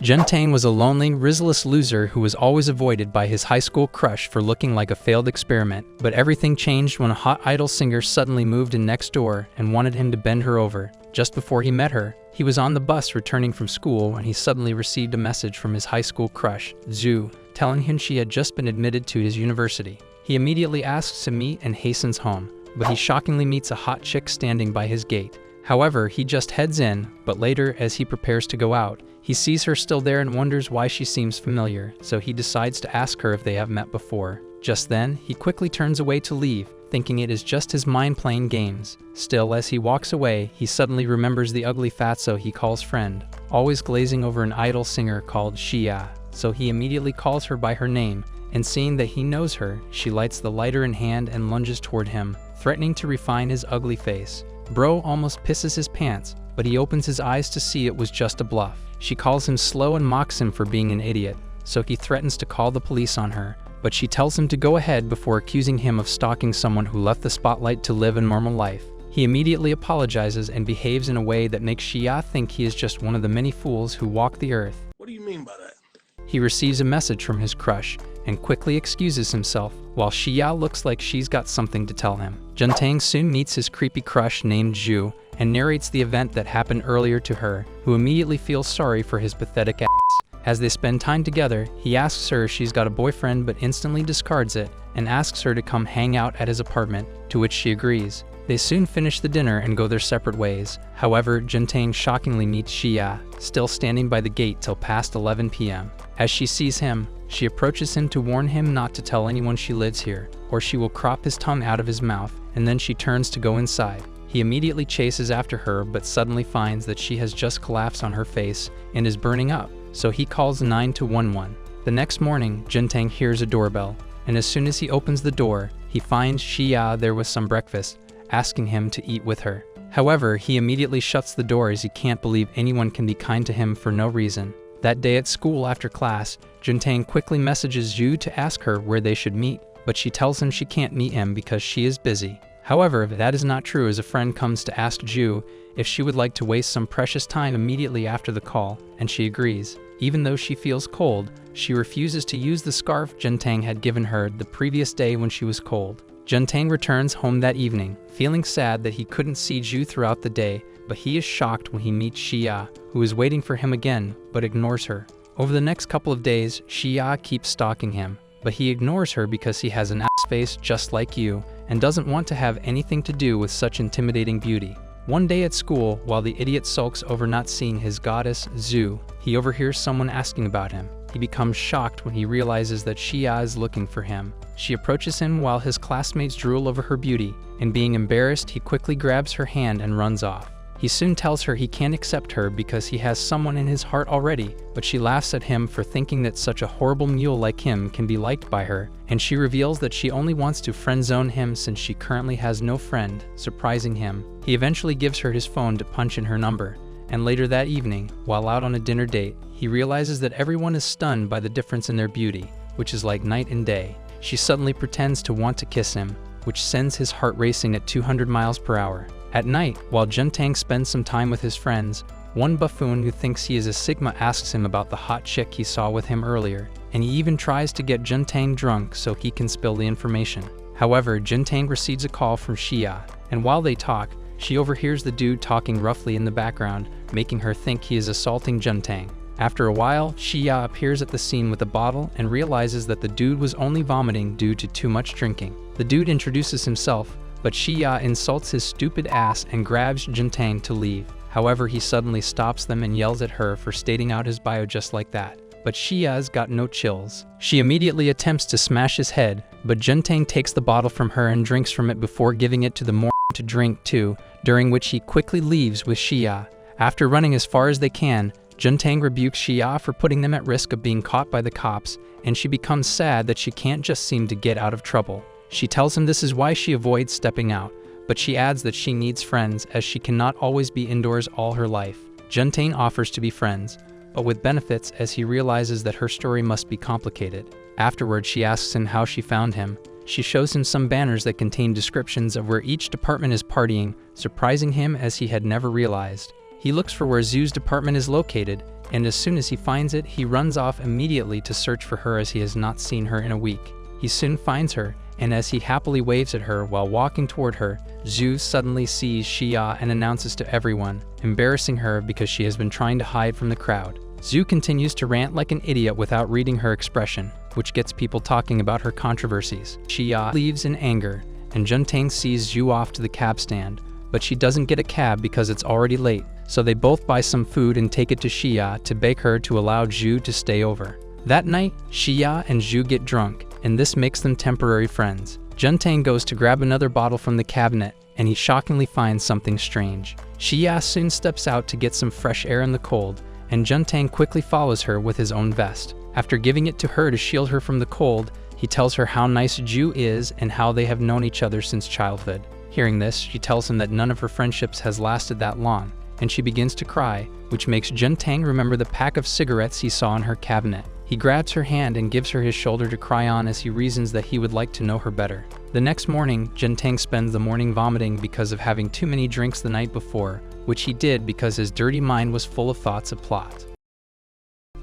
Jintang was a lonely, RIZZ-less loser who was always avoided by his high school crush for looking like a failed experiment. But everything changed when a hot idol singer suddenly moved in next door and wanted him to bend her over. Just before he met her, he was on the bus returning from school when he suddenly received a message from his high school crush, Zhu, telling him she had just been admitted to his university. He immediately asks to meet and hastens home, but he shockingly meets a hot chick standing by his gate. However, he just heads in, but later, as he prepares to go out, he sees her still there and wonders why she seems familiar, so he decides to ask her if they have met before. Just then, he quickly turns away to leave, thinking it is just his mind playing games. Still, as he walks away, he suddenly remembers the ugly fatso he calls friend, always glazing over an idol singer called Shia, so he immediately calls her by her name, and seeing that he knows her, she lights the lighter in hand and lunges toward him, threatening to refine his ugly face. Bro almost pisses his pants, but he opens his eyes to see it was just a bluff. She calls him slow and mocks him for being an idiot, so he threatens to call the police on her, but she tells him to go ahead before accusing him of stalking someone who left the spotlight to live a normal life. He immediately apologizes and behaves in a way that makes Shia think he is just one of the many fools who walk the earth. What do you mean by that? He receives a message from his crush and quickly excuses himself, while Shia looks like she's got something to tell him. Jintang soon meets his creepy crush named Zhu and narrates the event that happened earlier to her, who immediately feels sorry for his pathetic ass. As they spend time together, he asks her if she's got a boyfriend but instantly discards it and asks her to come hang out at his apartment, to which she agrees. They soon finish the dinner and go their separate ways. However, Jintang shockingly meets Shia, still standing by the gate till past 11 p.m. As she sees him, she approaches him to warn him not to tell anyone she lives here, or she will crop his tongue out of his mouth, and then she turns to go inside. He immediately chases after her but suddenly finds that she has just collapsed on her face and is burning up, so he calls 911. The next morning, Jintang hears a doorbell, and as soon as he opens the door, he finds Shia there with some breakfast, asking him to eat with her. However, he immediately shuts the door as he can't believe anyone can be kind to him for no reason. That day at school after class, Jintang quickly messages Zhu to ask her where they should meet, but she tells him she can't meet him because she is busy. However, that is not true, as a friend comes to ask Zhu if she would like to waste some precious time immediately after the call, and she agrees. Even though she feels cold, she refuses to use the scarf Jintang had given her the previous day when she was cold. Jintang returns home that evening, feeling sad that he couldn't see Zhu throughout the day, but he is shocked when he meets Shia, who is waiting for him again, but ignores her. Over the next couple of days, Shia keeps stalking him, but he ignores her because he has an ass face just like you, and doesn't want to have anything to do with such intimidating beauty. One day at school, while the idiot sulks over not seeing his goddess, Zhu, he overhears someone asking about him. He becomes shocked when he realizes that Shia is looking for him. She approaches him while his classmates drool over her beauty, and being embarrassed, he quickly grabs her hand and runs off. He soon tells her he can't accept her because he has someone in his heart already, but she laughs at him for thinking that such a horrible mule like him can be liked by her, and she reveals that she only wants to friendzone him since she currently has no friend, surprising him. He eventually gives her his phone to punch in her number, and later that evening, while out on a dinner date, he realizes that everyone is stunned by the difference in their beauty, which is like night and day. She suddenly pretends to want to kiss him, which sends his heart racing at 200 miles per hour. At night, while Jintang spends some time with his friends, one buffoon who thinks he is a Sigma asks him about the hot chick he saw with him earlier, and he even tries to get Jintang drunk so he can spill the information. However, Jintang receives a call from Shia, and while they talk, she overhears the dude talking roughly in the background, making her think he is assaulting Jintang. After a while, Shia appears at the scene with a bottle and realizes that the dude was only vomiting due to too much drinking. The dude introduces himself, but Shia insults his stupid ass and grabs Jintang to leave. However, he suddenly stops them and yells at her for stating out his bio just like that. But Shia's got no chills. She immediately attempts to smash his head, but Jintang takes the bottle from her and drinks from it before giving it to the moron to drink too, during which he quickly leaves with Shia. After running as far as they can, Jintang rebukes Shia for putting them at risk of being caught by the cops, and she becomes sad that she can't just seem to get out of trouble. She tells him this is why she avoids stepping out, but she adds that she needs friends as she cannot always be indoors all her life. Jintang offers to be friends, but with benefits as he realizes that her story must be complicated. Afterward, she asks him how she found him. She shows him some banners that contain descriptions of where each department is partying, surprising him as he had never realized. He looks for where Zhu's department is located and as soon as he finds it, he runs off immediately to search for her as he has not seen her in a week. He soon finds her, and as he happily waves at her while walking toward her, Zhu suddenly sees Shia and announces to everyone, embarrassing her because she has been trying to hide from the crowd. Zhu continues to rant like an idiot without reading her expression, which gets people talking about her controversies. Shia leaves in anger, and Jintang sees Zhu off to the cab stand, but she doesn't get a cab because it's already late, so they both buy some food and take it to Shia to beg her to allow Zhu to stay over. That night, Shia and Zhu get drunk, and this makes them temporary friends. Jintang goes to grab another bottle from the cabinet, and he shockingly finds something strange. Shia soon steps out to get some fresh air in the cold, and Jintang quickly follows her with his own vest. After giving it to her to shield her from the cold, he tells her how nice Zhu is and how they have known each other since childhood. Hearing this, she tells him that none of her friendships has lasted that long, and she begins to cry, which makes Jintang remember the pack of cigarettes he saw in her cabinet. He grabs her hand and gives her his shoulder to cry on as he reasons that he would like to know her better. The next morning, Jintang spends the morning vomiting because of having too many drinks the night before, which he did because his dirty mind was full of thoughts of plot.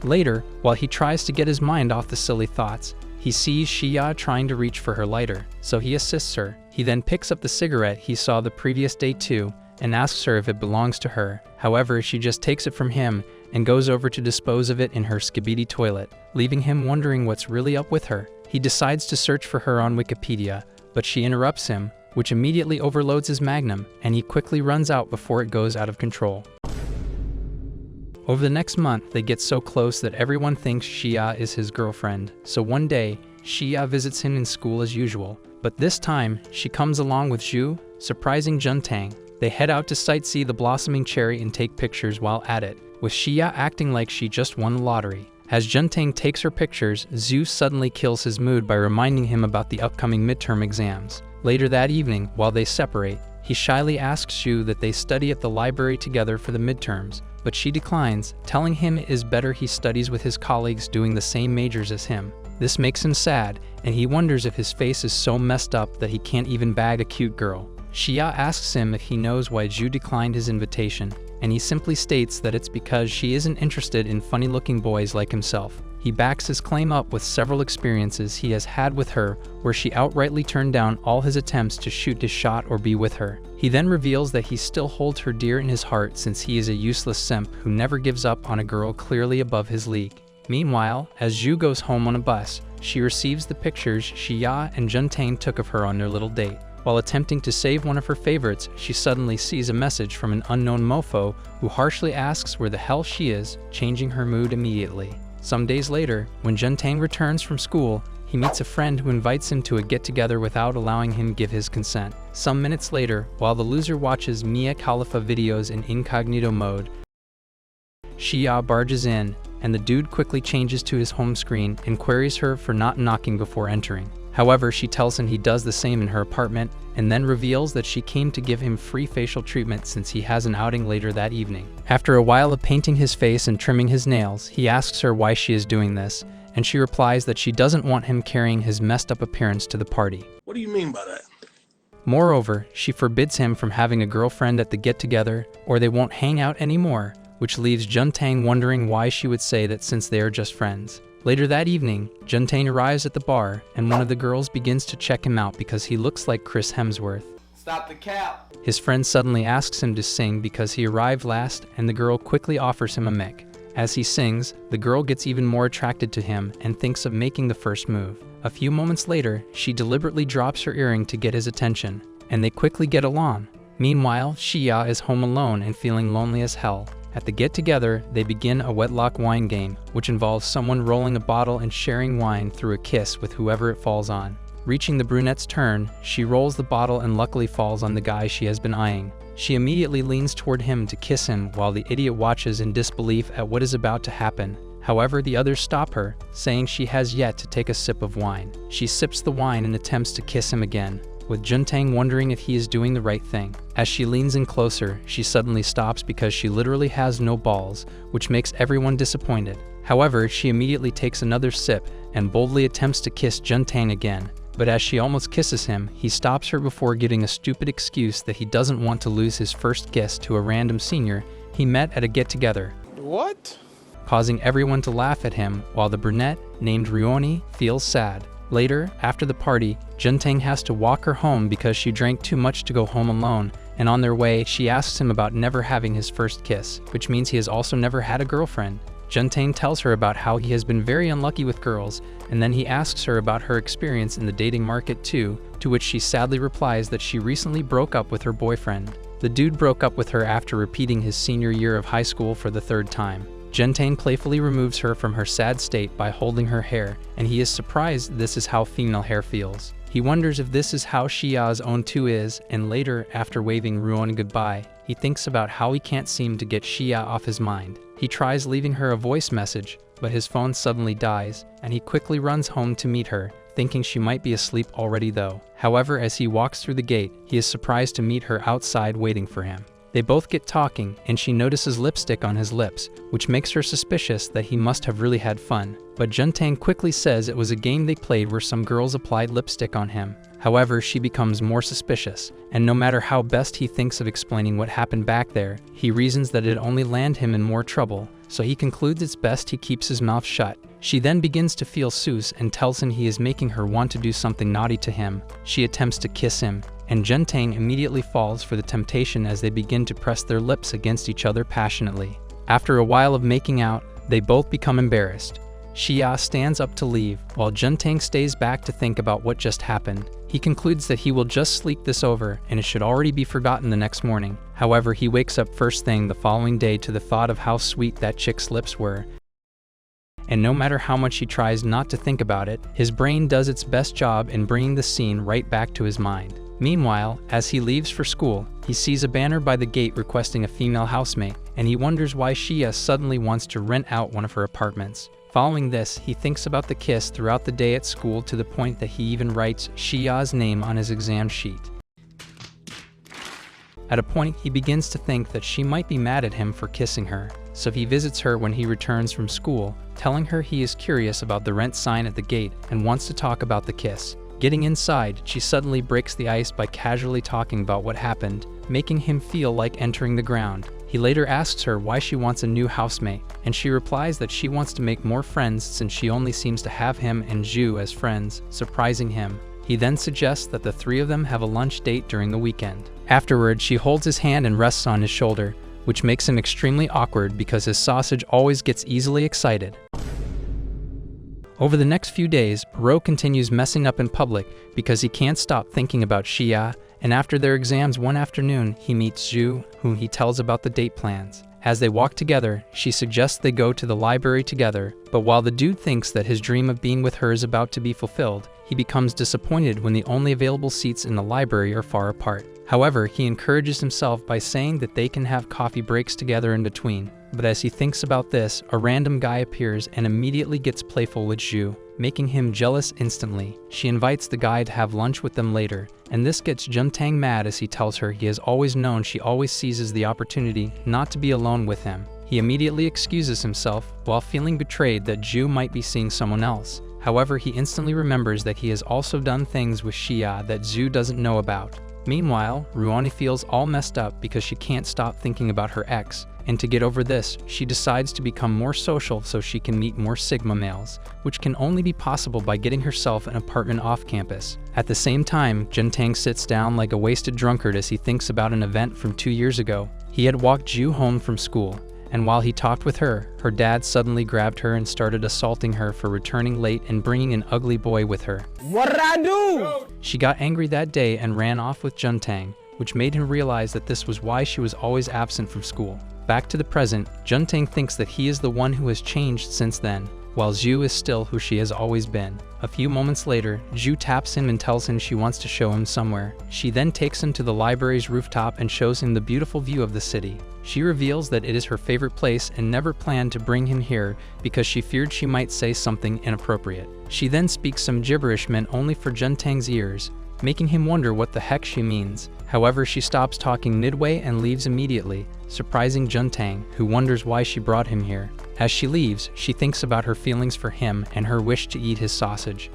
Later, while he tries to get his mind off the silly thoughts, he sees Shia trying to reach for her lighter, so he assists her. He then picks up the cigarette he saw the previous day too, and asks her if it belongs to her. However, she just takes it from him and goes over to dispose of it in her skibidi toilet, leaving him wondering what's really up with her. He decides to search for her on Wikipedia, but she interrupts him, which immediately overloads his magnum, and he quickly runs out before it goes out of control. Over the next month, they get so close that everyone thinks Shia is his girlfriend, so one day, Shia visits him in school as usual, but this time, she comes along with Zhu, surprising Jintang. They head out to sightsee the blossoming cherry and take pictures while at it, with Shia acting like she just won the lottery. As Jintang takes her pictures, Zhu suddenly kills his mood by reminding him about the upcoming midterm exams. Later that evening, while they separate, he shyly asks Zhu that they study at the library together for the midterms, but she declines, telling him it is better he studies with his colleagues doing the same majors as him. This makes him sad, and he wonders if his face is so messed up that he can't even bag a cute girl. Shia asks him if he knows why Zhu declined his invitation, and he simply states that it's because she isn't interested in funny-looking boys like himself. He backs his claim up with several experiences he has had with her where she outrightly turned down all his attempts to shoot his shot or be with her. He then reveals that he still holds her dear in his heart since he is a useless simp who never gives up on a girl clearly above his league. Meanwhile, as Zhu goes home on a bus, she receives the pictures Shia and Jintang took of her on their little date. While attempting to save one of her favorites, she suddenly sees a message from an unknown mofo who harshly asks where the hell she is, changing her mood immediately. Some days later, when Jintang returns from school, he meets a friend who invites him to a get-together without allowing him give his consent. Some minutes later, while the loser watches Mia Khalifa videos in incognito mode, Shia barges in, and the dude quickly changes to his home screen and queries her for not knocking before entering. However, she tells him he does the same in her apartment, and then reveals that she came to give him free facial treatment since he has an outing later that evening. After a while of painting his face and trimming his nails, he asks her why she is doing this, and she replies that she doesn't want him carrying his messed up appearance to the party. What do you mean by that? Moreover, she forbids him from having a girlfriend at the get-together, or they won't hang out anymore, which leaves Jintang wondering why she would say that since they are just friends. Later that evening, Jintang arrives at the bar, and one of the girls begins to check him out because he looks like Chris Hemsworth. Stop the cap! His friend suddenly asks him to sing because he arrived last, and the girl quickly offers him a mic. As he sings, the girl gets even more attracted to him and thinks of making the first move. A few moments later, she deliberately drops her earring to get his attention, and they quickly get along. Meanwhile, Shia is home alone and feeling lonely as hell. At the get-together, they begin a wetlock wine game, which involves someone rolling a bottle and sharing wine through a kiss with whoever it falls on. Reaching the brunette's turn, she rolls the bottle and luckily falls on the guy she has been eyeing. She immediately leans toward him to kiss him while the idiot watches in disbelief at what is about to happen. However, the others stop her, saying she has yet to take a sip of wine. She sips the wine and attempts to kiss him again, with Jintang wondering if he is doing the right thing. As she leans in closer, she suddenly stops because she literally has no balls, which makes everyone disappointed. However, she immediately takes another sip and boldly attempts to kiss Jintang again, but as she almost kisses him, he stops her before giving a stupid excuse that he doesn't want to lose his first kiss to a random senior he met at a get-together. What? causing everyone to laugh at him while the brunette, named Ryoni, feels sad. Later, after the party, Jintang has to walk her home because she drank too much to go home alone, and on their way, she asks him about never having his first kiss, which means he has also never had a girlfriend. Jintang tells her about how he has been very unlucky with girls, and then he asks her about her experience in the dating market too, to which she sadly replies that she recently broke up with her boyfriend. The dude broke up with her after repeating his senior year of high school for the third time. Jintang playfully removes her from her sad state by holding her hair, and he is surprised this is how female hair feels. He wonders if this is how Shia's own too is, and later, after waving Ruon goodbye, he thinks about how he can't seem to get Shia off his mind. He tries leaving her a voice message, but his phone suddenly dies, and he quickly runs home to meet her, thinking she might be asleep already though. However, as he walks through the gate, he is surprised to meet her outside waiting for him. They both get talking, and she notices lipstick on his lips, which makes her suspicious that he must have really had fun. But Jintang quickly says it was a game they played where some girls applied lipstick on him. However, she becomes more suspicious, and no matter how best he thinks of explaining what happened back there, he reasons that it'd only land him in more trouble, so he concludes it's best he keeps his mouth shut. She then begins to feel sus and tells him he is making her want to do something naughty to him. She attempts to kiss him, and Jintang immediately falls for the temptation as they begin to press their lips against each other passionately. After a while of making out, they both become embarrassed. Shia stands up to leave, while Jintang stays back to think about what just happened. He concludes that he will just sleep this over, and it should already be forgotten the next morning. However, he wakes up first thing the following day to the thought of how sweet that chick's lips were. And no matter how much he tries not to think about it, his brain does its best job in bringing the scene right back to his mind. Meanwhile, as he leaves for school, he sees a banner by the gate requesting a female housemate, and he wonders why Shia suddenly wants to rent out one of her apartments. Following this, he thinks about the kiss throughout the day at school to the point that he even writes Shia's name on his exam sheet. At a point, he begins to think that she might be mad at him for kissing her, so he visits her when he returns from school, telling her he is curious about the rent sign at the gate and wants to talk about the kiss. Getting inside, she suddenly breaks the ice by casually talking about what happened, making him feel like entering the ground. He later asks her why she wants a new housemate, and she replies that she wants to make more friends since she only seems to have him and Zhu as friends, surprising him. He then suggests that the three of them have a lunch date during the weekend. Afterward, she holds his hand and rests on his shoulder, which makes him extremely awkward because his sausage always gets easily excited. Over the next few days, Ro continues messing up in public because he can't stop thinking about Shia, and after their exams one afternoon, he meets Zhu, whom he tells about the date plans. As they walk together, she suggests they go to the library together, but while the dude thinks that his dream of being with her is about to be fulfilled, he becomes disappointed when the only available seats in the library are far apart. However, he encourages himself by saying that they can have coffee breaks together in between. But as he thinks about this, a random guy appears and immediately gets playful with Zhu, making him jealous instantly. She invites the guy to have lunch with them later, and this gets Jintang mad as he tells her he has always known she always seizes the opportunity not to be alone with him. He immediately excuses himself while feeling betrayed that Zhu might be seeing someone else. However, he instantly remembers that he has also done things with Shia that Zhu doesn't know about. Meanwhile, Ruoni feels all messed up because she can't stop thinking about her ex, and to get over this, she decides to become more social so she can meet more Sigma males, which can only be possible by getting herself an apartment off campus. At the same time, Jintang sits down like a wasted drunkard as he thinks about an event from 2 years ago. He had walked Zhu home from school, and while he talked with her, her dad suddenly grabbed her and started assaulting her for returning late and bringing an ugly boy with her. What'd I do? She got angry that day and ran off with Jintang, which made him realize that this was why she was always absent from school. Back to the present, Jintang thinks that he is the one who has changed since then, while Zhu is still who she has always been. A few moments later, Zhu taps him and tells him she wants to show him somewhere. She then takes him to the library's rooftop and shows him the beautiful view of the city. She reveals that it is her favorite place and never planned to bring him here because she feared she might say something inappropriate. She then speaks some gibberish meant only for Jintang's ears, making him wonder what the heck she means. However, she stops talking midway and leaves immediately, surprising Jintang, who wonders why she brought him here. As she leaves, she thinks about her feelings for him and her wish to eat his sausage.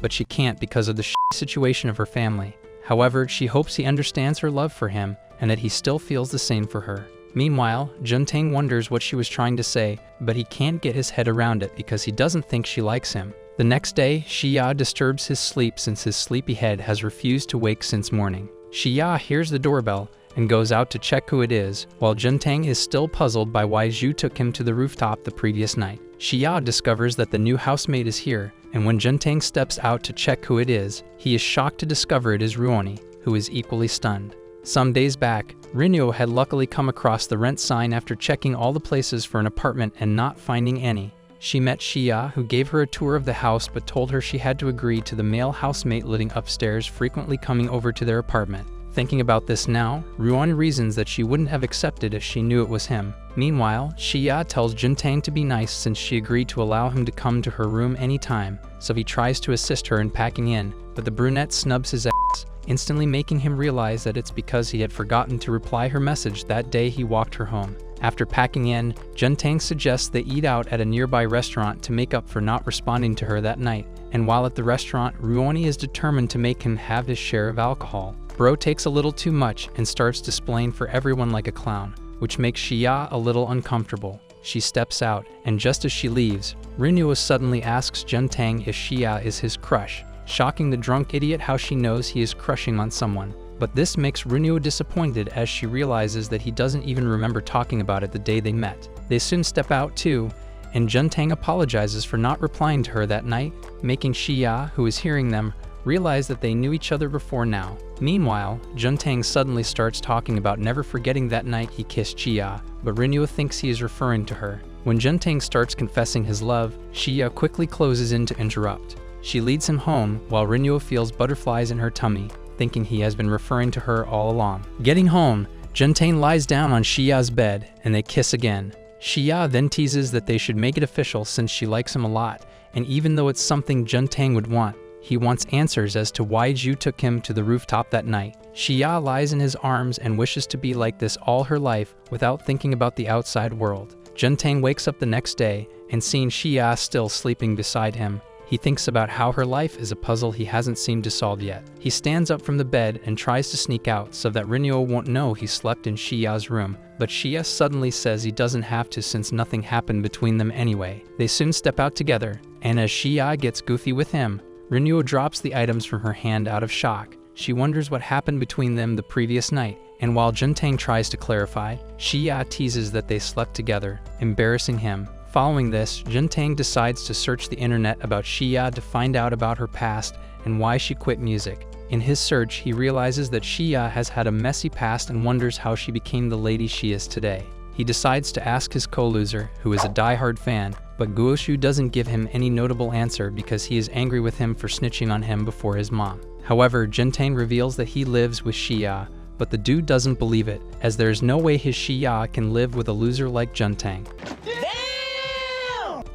But she can't because of the situation of her family. However, she hopes he understands her love for him and that he still feels the same for her. Meanwhile, Jintang wonders what she was trying to say, but he can't get his head around it because he doesn't think she likes him. The next day, Shia disturbs his sleep since his sleepy head has refused to wake since morning. Shia hears the doorbell and goes out to check who it is, while Jintang is still puzzled by why Zhu took him to the rooftop the previous night. Shia discovers that the new housemate is here, and when Jintang steps out to check who it is, he is shocked to discover it is Ruoni, who is equally stunned. Some days back, Rinyo had luckily come across the rent sign after checking all the places for an apartment and not finding any. She met Shia, who gave her a tour of the house but told her she had to agree to the male housemate living upstairs frequently coming over to their apartment. Thinking about this now, Ruon reasons that she wouldn't have accepted if she knew it was him. Meanwhile, Shia tells Jintang to be nice since she agreed to allow him to come to her room anytime, so he tries to assist her in packing in, but the brunette snubs his ass, instantly making him realize that it's because he had forgotten to reply her message that day he walked her home. After packing in, Jintang suggests they eat out at a nearby restaurant to make up for not responding to her that night, and while at the restaurant, Ruoni is determined to make him have his share of alcohol. Bro takes a little too much and starts displaying for everyone like a clown, which makes Shia a little uncomfortable. She steps out, and just as she leaves, Rinyo suddenly asks Jintang if Shia is his crush, shocking the drunk idiot how she knows he is crushing on someone. But this makes Rinyo disappointed as she realizes that he doesn't even remember talking about it the day they met. They soon step out too, and Jintang apologizes for not replying to her that night, making Shia, who is hearing them, realize that they knew each other before now. Meanwhile, Jintang suddenly starts talking about never forgetting that night he kissed Shia, but Rinyo thinks he is referring to her. When Jintang starts confessing his love, Shia quickly closes in to interrupt. She leads him home while Rinyo feels butterflies in her tummy, thinking he has been referring to her all along. Getting home, Jintang lies down on Shia's bed and they kiss again. Shia then teases that they should make it official since she likes him a lot, and even though it's something Jintang would want, he wants answers as to why Zhu took him to the rooftop that night. Shia lies in his arms and wishes to be like this all her life without thinking about the outside world. Jintang wakes up the next day and seeing Shia still sleeping beside him, he thinks about how her life is a puzzle he hasn't seemed to solve yet. He stands up from the bed and tries to sneak out so that Rinyo won't know he slept in Shia's room, but Shia suddenly says he doesn't have to since nothing happened between them anyway. They soon step out together, and as Shia gets goofy with him, Rinyo drops the items from her hand out of shock. She wonders what happened between them the previous night, and while Jintang tries to clarify, Shia teases that they slept together, embarrassing him. Following this, Jintang decides to search the internet about Shia to find out about her past and why she quit music. In his search, he realizes that Shia has had a messy past and wonders how she became the lady she is today. He decides to ask his co-loser, who is a die-hard fan, but Guoshu doesn't give him any notable answer because he is angry with him for snitching on him before his mom. However, Jintang reveals that he lives with Shia, but the dude doesn't believe it, as there is no way his Shia can live with a loser like Jintang.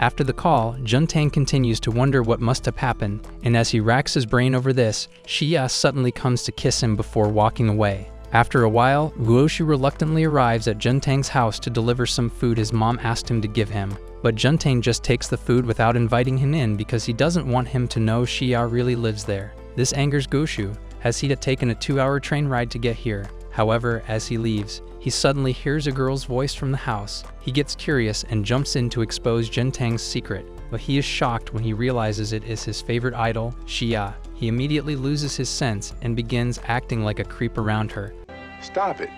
After the call, Jintang continues to wonder what must have happened, and as he racks his brain over this, Shia suddenly comes to kiss him before walking away. After a while, Guoshu reluctantly arrives at Jintang's house to deliver some food his mom asked him to give him, but Jintang just takes the food without inviting him in because he doesn't want him to know Shia really lives there. This angers Guoshu, as he had taken a 2-hour train ride to get here. However, as he leaves, he suddenly hears a girl's voice from the house. He gets curious and jumps in to expose Jintang's secret, but he is shocked when he realizes it is his favorite idol, Shia. He immediately loses his sense and begins acting like a creep around her. Stop it.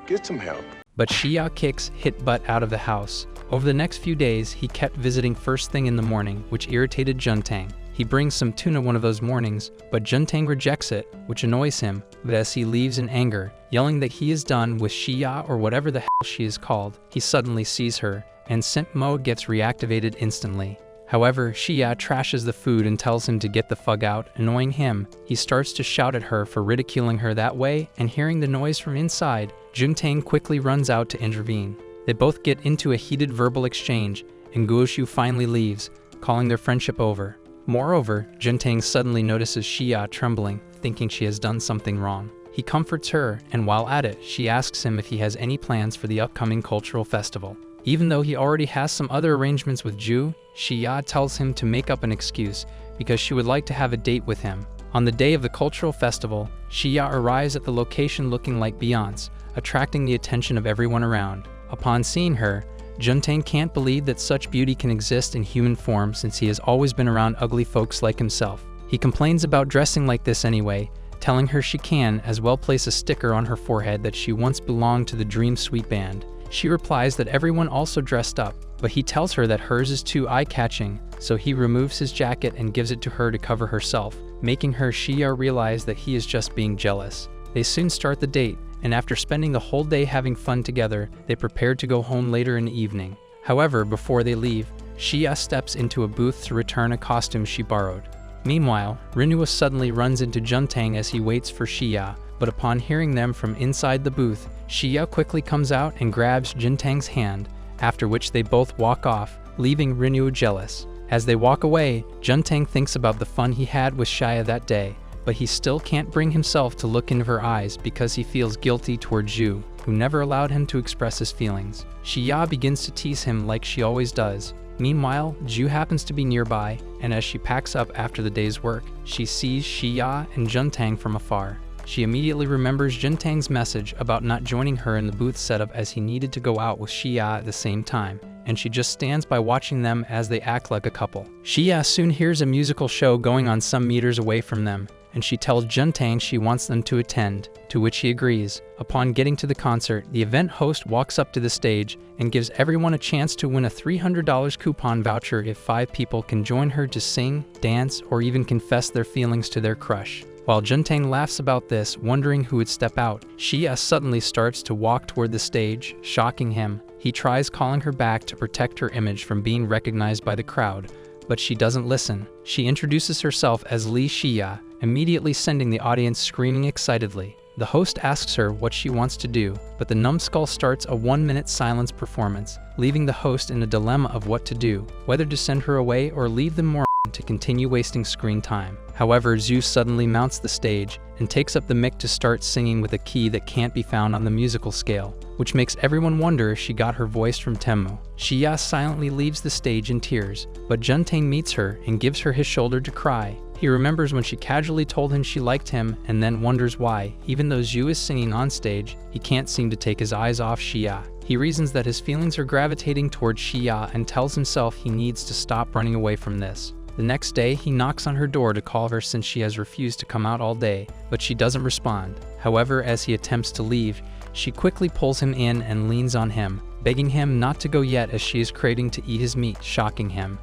Get some help. But Shia kicks hit butt out of the house. Over the next few days, he kept visiting first thing in the morning, which irritated Jintang. He brings some tuna one of those mornings, but Jintang rejects it, which annoys him, but as he leaves in anger, yelling that he is done with Shia or whatever the hell she is called, he suddenly sees her, and Simp mode gets reactivated instantly. However, Shia trashes the food and tells him to get the fuck out, annoying him. He starts to shout at her for ridiculing her that way, and hearing the noise from inside, Jintang quickly runs out to intervene. They both get into a heated verbal exchange, and Guoshu finally leaves, calling their friendship over. Moreover, Jintang suddenly notices Shia trembling, thinking she has done something wrong. He comforts her, and while at it, she asks him if he has any plans for the upcoming cultural festival. Even though he already has some other arrangements with Zhu, Shia tells him to make up an excuse because she would like to have a date with him. On the day of the cultural festival, Shia arrives at the location looking like Beyonce, attracting the attention of everyone around. Upon seeing her, Jintang can't believe that such beauty can exist in human form since he has always been around ugly folks like himself. He complains about dressing like this anyway, telling her she can as well place a sticker on her forehead that she once belonged to the Dream Suite band. She replies that everyone also dressed up, but he tells her that hers is too eye-catching, so he removes his jacket and gives it to her to cover herself, making her Shia realize that he is just being jealous. They soon start the date, and after spending the whole day having fun together, they prepare to go home later in the evening. However, before they leave, Shia steps into a booth to return a costume she borrowed. Meanwhile, Rinua suddenly runs into Jintang as he waits for Shia, but upon hearing them from inside the booth, Shia quickly comes out and grabs Jintang's hand, after which they both walk off, leaving Rinua jealous. As they walk away, Jintang thinks about the fun he had with Shia that day, but he still can't bring himself to look into her eyes because he feels guilty toward Zhu, who never allowed him to express his feelings. Shia begins to tease him like she always does. Meanwhile, Zhu happens to be nearby, and as she packs up after the day's work, she sees Shia and Jintang from afar. She immediately remembers Jintang's message about not joining her in the booth setup as he needed to go out with Shia at the same time, and she just stands by watching them as they act like a couple. Shia soon hears a musical show going on some meters away from them, and she tells Jintang she wants them to attend, to which he agrees. Upon getting to the concert, the event host walks up to the stage and gives everyone a chance to win a $300 coupon voucher if 5 people can join her to sing, dance, or even confess their feelings to their crush. While Jintang laughs about this, wondering who would step out, Shia suddenly starts to walk toward the stage, shocking him. He tries calling her back to protect her image from being recognized by the crowd, but she doesn't listen. She introduces herself as Li Shia, immediately sending the audience screaming excitedly. The host asks her what she wants to do, but the numbskull starts a 1-minute silence performance, leaving the host in a dilemma of what to do, whether to send her away or leave them more to continue wasting screen time. However, Zhu suddenly mounts the stage and takes up the mic to start singing with a key that can't be found on the musical scale, which makes everyone wonder if she got her voice from Temu. Shia silently leaves the stage in tears, but Jintang meets her and gives her his shoulder to cry. He remembers when she casually told him she liked him and then wonders why, even though Zhu is singing on stage, he can't seem to take his eyes off Shia. He reasons that his feelings are gravitating towards Shia and tells himself he needs to stop running away from this. The next day, he knocks on her door to call her since she has refused to come out all day, but she doesn't respond. However, as he attempts to leave, she quickly pulls him in and leans on him, begging him not to go yet as she is craving to eat his meat, shocking him.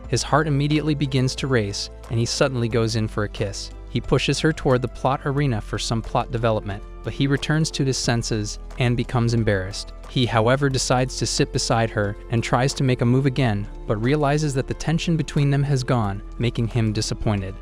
His heart immediately begins to race, and he suddenly goes in for a kiss. He pushes her toward the plot arena for some plot development, but he returns to his senses and becomes embarrassed. He, however, decides to sit beside her and tries to make a move again, but realizes that the tension between them has gone, making him disappointed.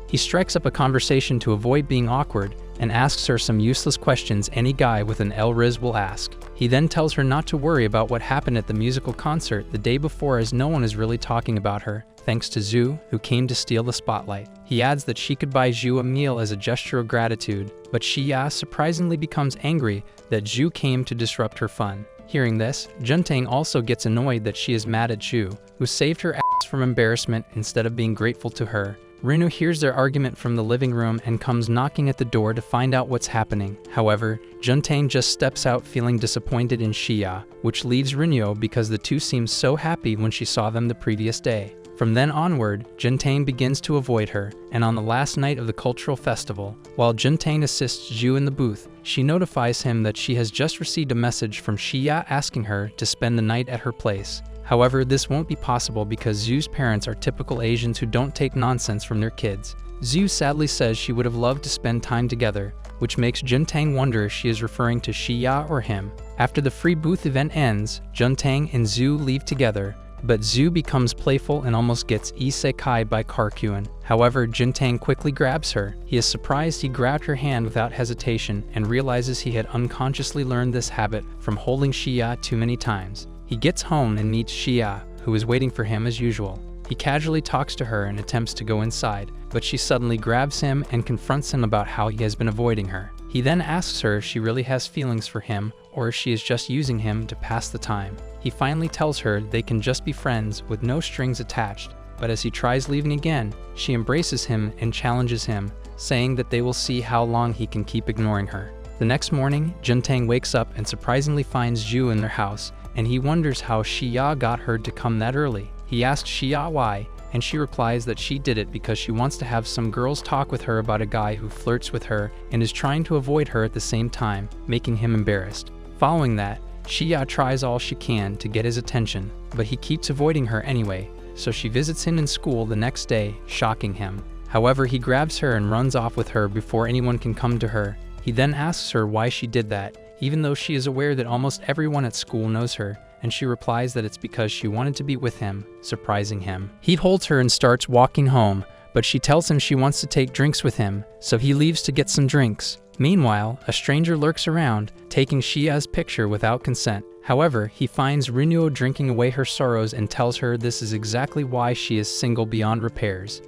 He strikes up a conversation to avoid being awkward and asks her some useless questions any guy with an RIZZ will ask. He then tells her not to worry about what happened at the musical concert the day before as no one is really talking about her, thanks to Zhu, who came to steal the spotlight. He adds that she could buy Zhu a meal as a gesture of gratitude, but Shia surprisingly becomes angry that Zhu came to disrupt her fun. Hearing this, Jintang also gets annoyed that she is mad at Zhu, who saved her ass from embarrassment instead of being grateful to her. Rinua hears their argument from the living room and comes knocking at the door to find out what's happening. However, Jintang just steps out feeling disappointed in Shia, which leaves Rinua because the two seemed so happy when she saw them the previous day. From then onward, Jintang begins to avoid her, and on the last night of the cultural festival, while Jintang assists Zhu in the booth, she notifies him that she has just received a message from Shia asking her to spend the night at her place. However, this won't be possible because Zhu's parents are typical Asians who don't take nonsense from their kids. Zhu sadly says she would have loved to spend time together, which makes Jintang wonder if she is referring to Shia or him. After the free booth event ends, Jintang and Zhu leave together, but Zhu becomes playful and almost gets isekai'd by Karkyun. However, Jintang quickly grabs her. He is surprised he grabbed her hand without hesitation and realizes he had unconsciously learned this habit from holding Shia too many times. He gets home and meets Shia, who is waiting for him as usual. He casually talks to her and attempts to go inside, but she suddenly grabs him and confronts him about how he has been avoiding her. He then asks her if she really has feelings for him or if she is just using him to pass the time. He finally tells her they can just be friends with no strings attached, but as he tries leaving again, she embraces him and challenges him, saying that they will see how long he can keep ignoring her. The next morning, Jintang wakes up and surprisingly finds Zhu in their house, and he wonders how Shia got her to come that early. He asks Shia why, and she replies that she did it because she wants to have some girls talk with her about a guy who flirts with her and is trying to avoid her at the same time, making him embarrassed. Following that, Shia tries all she can to get his attention, but he keeps avoiding her anyway, so she visits him in school the next day, shocking him. However, he grabs her and runs off with her before anyone can come to her. He then asks her why she did that, even though she is aware that almost everyone at school knows her, and she replies that it's because she wanted to be with him, surprising him. He holds her and starts walking home, but she tells him she wants to take drinks with him, so he leaves to get some drinks. Meanwhile, a stranger lurks around, taking Shia's picture without consent. However, he finds Rinuo drinking away her sorrows and tells her this is exactly why she is single beyond repairs.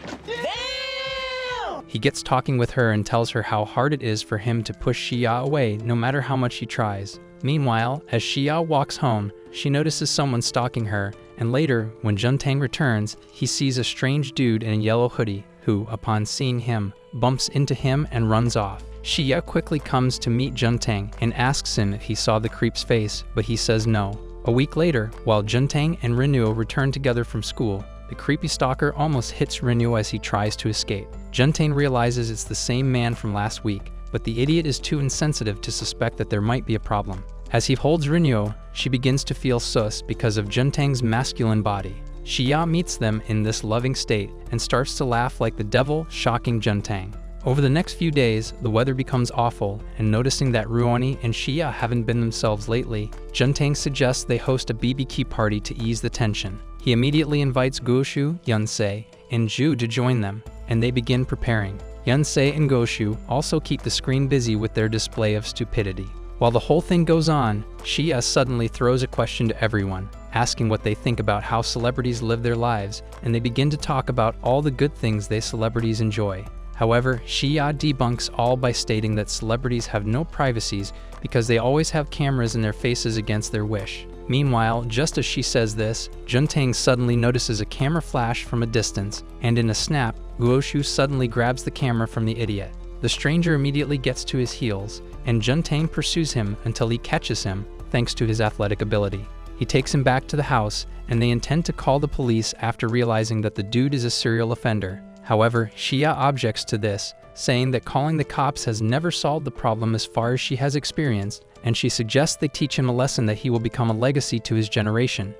He gets talking with her and tells her how hard it is for him to push Shia away no matter how much he tries. Meanwhile, as Shia walks home, she notices someone stalking her, and later, when Jintang returns, he sees a strange dude in a yellow hoodie who, upon seeing him, bumps into him and runs off. Shia quickly comes to meet Jintang and asks him if he saw the creep's face, but he says no. A week later, while Jintang and Rinuo return together from school, the creepy stalker almost hits Rinuo as he tries to escape. Jintang realizes it's the same man from last week, but the idiot is too insensitive to suspect that there might be a problem. As he holds Rinuo, she begins to feel sus because of Jintang's masculine body. Shia meets them in this loving state and starts to laugh like the devil, shocking Jintang. Over the next few days, the weather becomes awful, and noticing that Ruoni and Shia haven't been themselves lately, Jintang suggests they host a BBQ party to ease the tension. He immediately invites Guoshu, Yunsei, and Zhu to join them, and they begin preparing. Yunsei and Guoshu also keep the screen busy with their display of stupidity. While the whole thing goes on, Shia suddenly throws a question to everyone, asking what they think about how celebrities live their lives, and they begin to talk about all the good things they celebrities enjoy. However, Shia debunks all by stating that celebrities have no privacies because they always have cameras in their faces against their wish. Meanwhile, just as she says this, Jintang suddenly notices a camera flash from a distance, and in a snap, Guoshu suddenly grabs the camera from the idiot. The stranger immediately gets to his heels, and Jintang pursues him until he catches him, thanks to his athletic ability. He takes him back to the house, and they intend to call the police after realizing that the dude is a serial offender. However, Shia objects to this, saying that calling the cops has never solved the problem as far as she has experienced, and she suggests they teach him a lesson that he will become a legacy to his generation.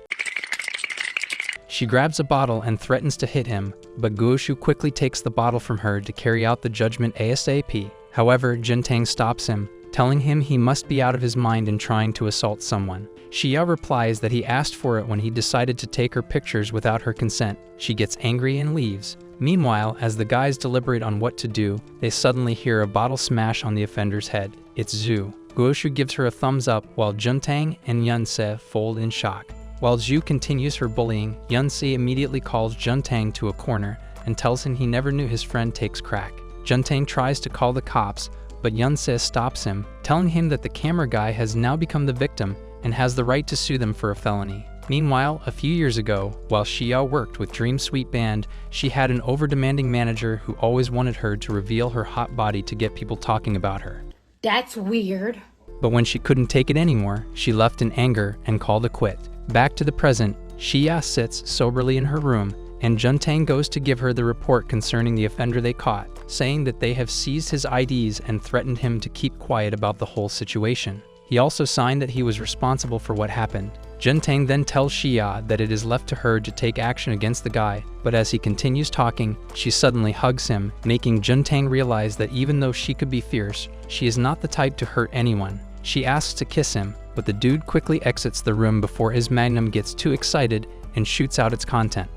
She grabs a bottle and threatens to hit him, but Guoshu quickly takes the bottle from her to carry out the judgment ASAP. However, Jintang stops him, telling him he must be out of his mind in trying to assault someone. Shia replies that he asked for it when he decided to take her pictures without her consent. She gets angry and leaves. Meanwhile, as the guys deliberate on what to do, they suddenly hear a bottle smash on the offender's head. It's Zhu. Guoshu gives her a thumbs up while Jintang and Yunsei fold in shock. While Zhu continues her bullying, Yunsei immediately calls Jintang to a corner and tells him he never knew his friend takes crack. Jintang tries to call the cops, but Yunsei stops him, telling him that the camera guy has now become the victim and has the right to sue them for a felony. Meanwhile, a few years ago, while Shia worked with Dream Sweet Band, she had an over-demanding manager who always wanted her to reveal her hot body to get people talking about her. That's weird. But when she couldn't take it anymore, she left in anger and called it quit. Back to the present, Shia sits soberly in her room, and Jintang goes to give her the report concerning the offender they caught, saying that they have seized his IDs and threatened him to keep quiet about the whole situation. He also signed that he was responsible for what happened. Jintang then tells Shia that it is left to her to take action against the guy, but as he continues talking, she suddenly hugs him, making Jintang realize that even though she could be fierce, she is not the type to hurt anyone. She asks to kiss him, but the dude quickly exits the room before his magnum gets too excited and shoots out its content.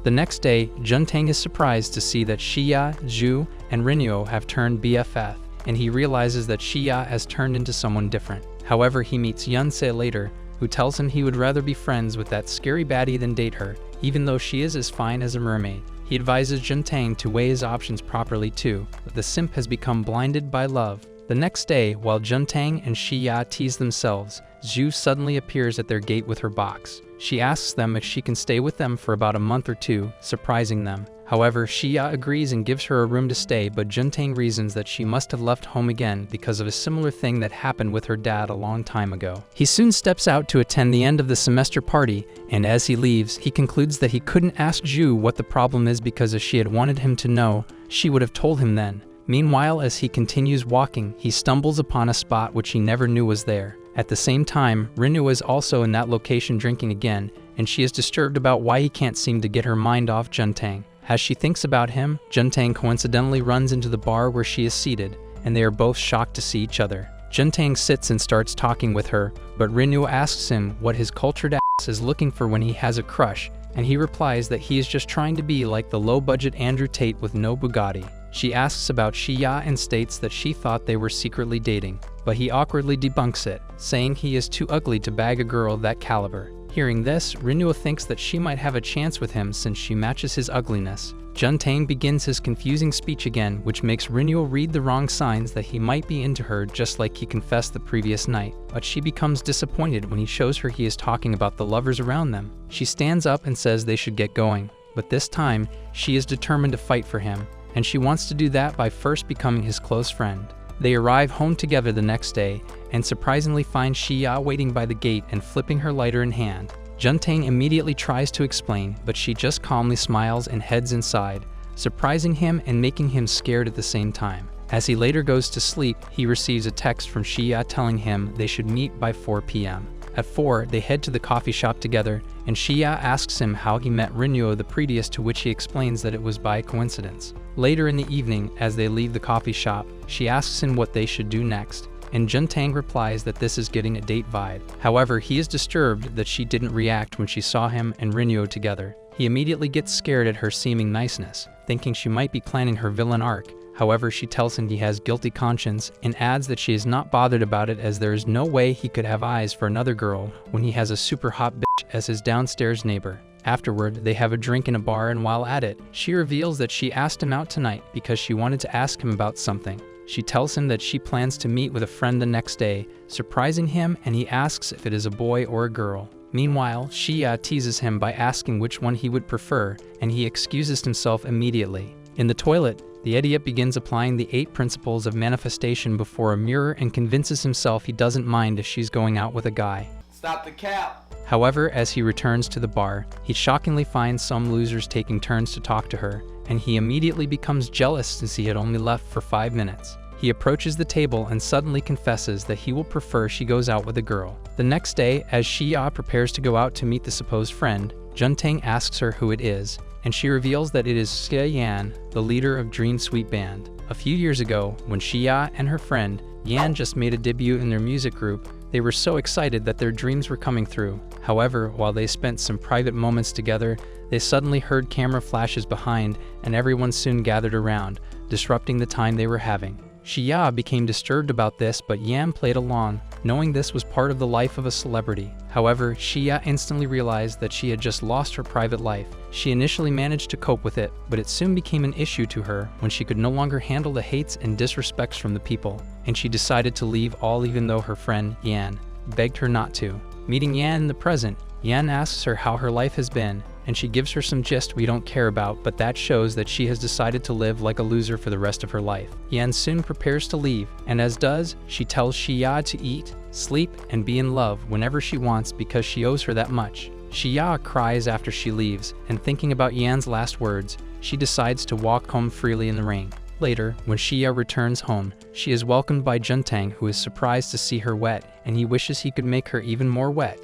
The next day, Jintang is surprised to see that Shia, Zhu, and Rinuo have turned BFF, and he realizes that Shia has turned into someone different. However, he meets Yunsei later, who tells him he would rather be friends with that scary baddie than date her, even though she is as fine as a mermaid. He advises Jintang to weigh his options properly too, but the simp has become blinded by love. The next day, while Jintang and Shia tease themselves, Zhu suddenly appears at their gate with her box. She asks them if she can stay with them for about a month or two, surprising them. However, Shia agrees and gives her a room to stay, but Jintang reasons that she must have left home again because of a similar thing that happened with her dad a long time ago. He soon steps out to attend the end of the semester party, and as he leaves, he concludes that he couldn't ask Zhu what the problem is because if she had wanted him to know, she would have told him then. Meanwhile, as he continues walking, he stumbles upon a spot which he never knew was there. At the same time, Rinu is also in that location drinking again, and she is disturbed about why he can't seem to get her mind off Jintang. As she thinks about him, Jintang coincidentally runs into the bar where she is seated, and they are both shocked to see each other. Jintang sits and starts talking with her, but Rinu asks him what his cultured ass is looking for when he has a crush, and he replies that he is just trying to be like the low-budget Andrew Tate with no Bugatti. She asks about Shia and states that she thought they were secretly dating, but he awkwardly debunks it, saying he is too ugly to bag a girl of that caliber. Hearing this, Rinu thinks that she might have a chance with him since she matches his ugliness. Jintang begins his confusing speech again, which makes Rinu read the wrong signs that he might be into her just like he confessed the previous night, but she becomes disappointed when he shows her he is talking about the lovers around them. She stands up and says they should get going, but this time, she is determined to fight for him, and she wants to do that by first becoming his close friend. They arrive home together the next day, and surprisingly find Shia waiting by the gate and flipping her lighter in hand. Jintang immediately tries to explain, but she just calmly smiles and heads inside, surprising him and making him scared at the same time. As he later goes to sleep, he receives a text from Shia telling him they should meet by 4 p.m. At 4, they head to the coffee shop together, and Shia asks him how he met Rinu the previous, to which he explains that it was by coincidence. Later in the evening, as they leave the coffee shop, she asks him what they should do next, and Jintang replies that this is getting a date vibe. However, he is disturbed that she didn't react when she saw him and Rinu together. He immediately gets scared at her seeming niceness, thinking she might be planning her villain arc. However, she tells him he has guilty conscience and adds that she is not bothered about it as there is no way he could have eyes for another girl when he has a super hot bitch as his downstairs neighbor. Afterward, they have a drink in a bar, and while at it, she reveals that she asked him out tonight because she wanted to ask him about something. She tells him that she plans to meet with a friend the next day, surprising him, and he asks if it is a boy or a girl. Meanwhile, Shia teases him by asking which one he would prefer, and he excuses himself immediately. In the toilet, the idiot begins applying the 8 principles of manifestation before a mirror and convinces himself he doesn't mind if she's going out with a guy. Stop the cap! However, as he returns to the bar, he shockingly finds some losers taking turns to talk to her, and he immediately becomes jealous since he had only left for 5 minutes. He approaches the table and suddenly confesses that he will prefer she goes out with a girl. The next day, as Shia prepares to go out to meet the supposed friend, Jintang asks her who it is, and she reveals that it is Xie Yan, the leader of Dream Sweet Band. A few years ago, when Xia and her friend Yan just made a debut in their music group, they were so excited that their dreams were coming through. However, while they spent some private moments together, they suddenly heard camera flashes behind, and everyone soon gathered around, disrupting the time they were having. Shia became disturbed about this, but Yan played along, knowing this was part of the life of a celebrity. However, Shia instantly realized that she had just lost her private life. She initially managed to cope with it, but it soon became an issue to her when she could no longer handle the hates and disrespects from the people, and she decided to leave all even though her friend, Yan, begged her not to. Meeting Yan in the present, Yan asks her how her life has been, and she gives her some gist we don't care about, but that shows that she has decided to live like a loser for the rest of her life. Yan soon prepares to leave, and as does, she tells Shia to eat, sleep, and be in love whenever she wants because she owes her that much. Shia cries after she leaves, and thinking about Yan's last words, she decides to walk home freely in the rain. Later, when Shia returns home, she is welcomed by Jintang, who is surprised to see her wet, and he wishes he could make her even more wet.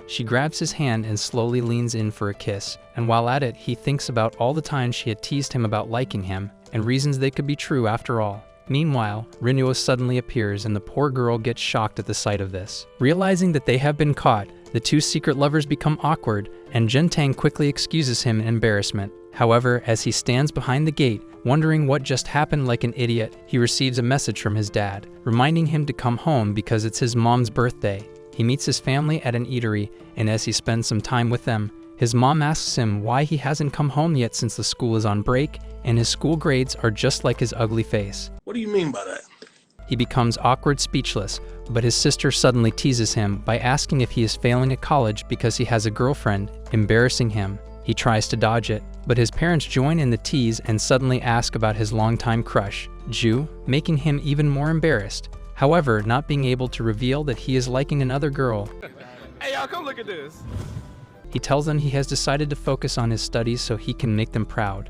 She grabs his hand and slowly leans in for a kiss, and while at it, he thinks about all the times she had teased him about liking him, and reasons they could be true after all. Meanwhile, Rinu suddenly appears, and the poor girl gets shocked at the sight of this. Realizing that they have been caught, the two secret lovers become awkward, and Jintang quickly excuses him in embarrassment. However, as he stands behind the gate, wondering what just happened like an idiot, he receives a message from his dad, reminding him to come home because it's his mom's birthday. He meets his family at an eatery, and as he spends some time with them, his mom asks him why he hasn't come home yet since the school is on break, and his school grades are just like his ugly face. What do you mean by that? He becomes awkward, speechless, but his sister suddenly teases him by asking if he is failing at college because he has a girlfriend, embarrassing him. He tries to dodge it, but his parents join in the tease and suddenly ask about his longtime crush, Ju, making him even more embarrassed. However, not being able to reveal that he is liking another girl. Hey y'all, come look at this. He tells them he has decided to focus on his studies so he can make them proud.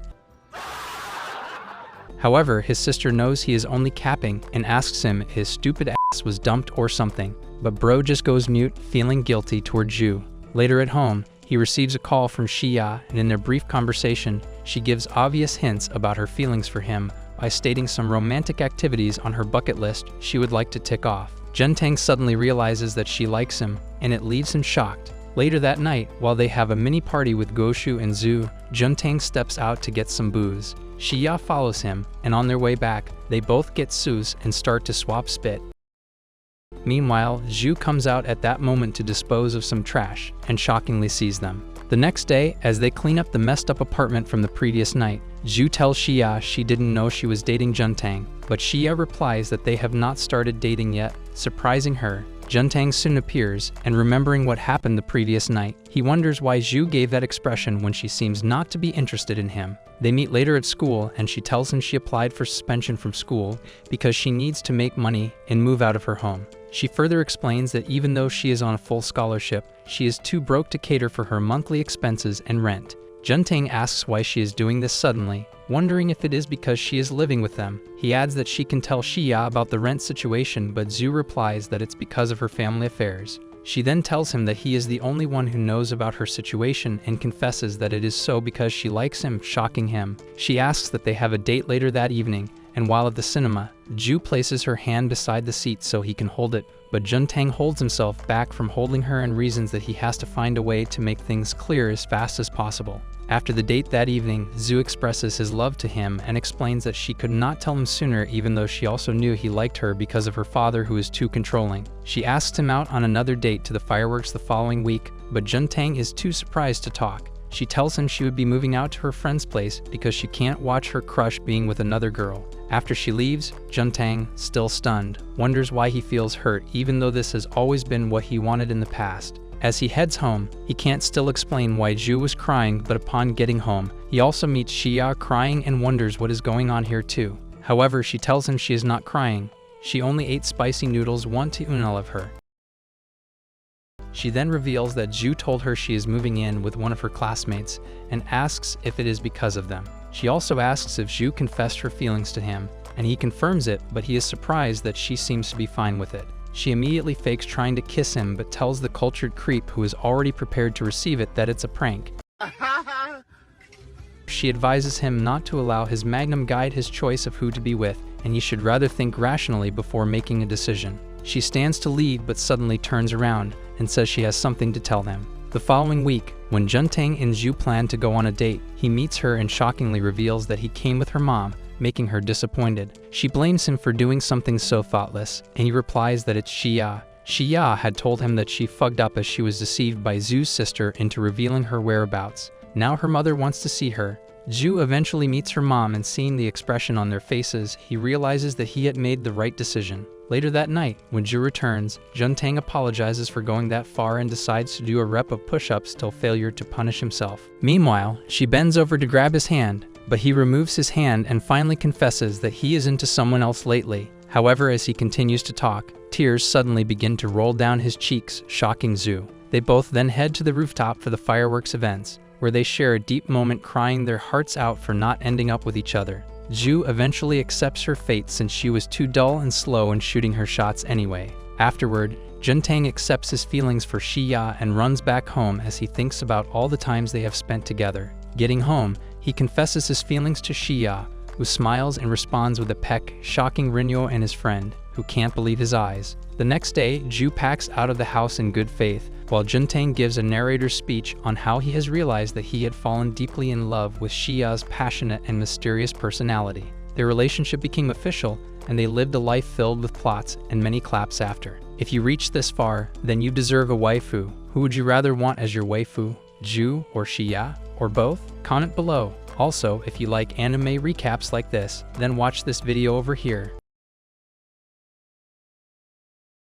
However, his sister knows he is only capping and asks him if his stupid ass was dumped or something, but bro just goes mute, feeling guilty toward Ju. Later at home, he receives a call from Shia, and in their brief conversation, she gives obvious hints about her feelings for him by stating some romantic activities on her bucket list she would like to tick off. Jintang suddenly realizes that she likes him, and it leaves him shocked. Later that night, while they have a mini party with Goshu and Zhu, Jintang steps out to get some booze. Shia follows him, and on their way back, they both get sus and start to swap spit. Meanwhile, Zhu comes out at that moment to dispose of some trash, and shockingly sees them. The next day, as they clean up the messed up apartment from the previous night, Zhu tells Shia she didn't know she was dating Jintang, but Shia replies that they have not started dating yet. Surprising her, Jintang soon appears, and remembering what happened the previous night, he wonders why Zhu gave that expression when she seems not to be interested in him. They meet later at school, and she tells him she applied for suspension from school because she needs to make money and move out of her home. She further explains that even though she is on a full scholarship, she is too broke to cater for her monthly expenses and rent. Jintang asks why she is doing this suddenly, wondering if it is because she is living with them. He adds that she can tell Shia about the rent situation, but Zhu replies that it's because of her family affairs. She then tells him that he is the only one who knows about her situation and confesses that it is so because she likes him, shocking him. She asks that they have a date later that evening, and while at the cinema, Zhu places her hand beside the seat so he can hold it, but Jintang holds himself back from holding her and reasons that he has to find a way to make things clear as fast as possible. After the date that evening, Zhu expresses his love to him and explains that she could not tell him sooner even though she also knew he liked her because of her father who is too controlling. She asks him out on another date to the fireworks the following week, but Jintang is too surprised to talk. She tells him she would be moving out to her friend's place because she can't watch her crush being with another girl. After she leaves, Jintang, still stunned, wonders why he feels hurt even though this has always been what he wanted in the past. As he heads home, he can't still explain why Zhu was crying, but upon getting home, he also meets Shia crying and wonders what is going on here too. However, she tells him she is not crying. She only ate spicy noodles one to unal of her. She then reveals that Zhu told her she is moving in with one of her classmates and asks if it is because of them. She also asks if Zhu confessed her feelings to him, and he confirms it, but he is surprised that she seems to be fine with it. She immediately fakes trying to kiss him but tells the cultured creep who is already prepared to receive it that it's a prank. She advises him not to allow his magnum guide his choice of who to be with, and he should rather think rationally before making a decision. She stands to leave but suddenly turns around and says she has something to tell them. The following week, when Jintang and Zhu plan to go on a date, he meets her and shockingly reveals that he came with her mom, making her disappointed. She blames him for doing something so thoughtless, and he replies that it's Shia. Shia had told him that she fucked up as she was deceived by Zhu's sister into revealing her whereabouts. Now her mother wants to see her. Zhu eventually meets her mom, and seeing the expression on their faces, he realizes that he had made the right decision. Later that night, when Zhu returns, Jintang apologizes for going that far and decides to do a rep of push-ups till failure to punish himself. Meanwhile, she bends over to grab his hand, but he removes his hand and finally confesses that he is into someone else lately. However, as he continues to talk, tears suddenly begin to roll down his cheeks, shocking Zhu. They both then head to the rooftop for the fireworks events, where they share a deep moment crying their hearts out for not ending up with each other. Zhu eventually accepts her fate since she was too dull and slow in shooting her shots anyway. Afterward, Jintang accepts his feelings for Shia and runs back home as he thinks about all the times they have spent together. Getting home, he confesses his feelings to Shia, who smiles and responds with a peck, shocking Rinyo and his friend, who can't believe his eyes. The next day, Zhu packs out of the house in good faith, while Jintang gives a narrator's speech on how he has realized that he had fallen deeply in love with Shia's passionate and mysterious personality. Their relationship became official, and they lived a life filled with plots and many claps after. If you reached this far, then you deserve a waifu. Who would you rather want as your waifu? Zhu or Shia? Or both? Comment below. Also, if you like anime recaps like this, then watch this video over here.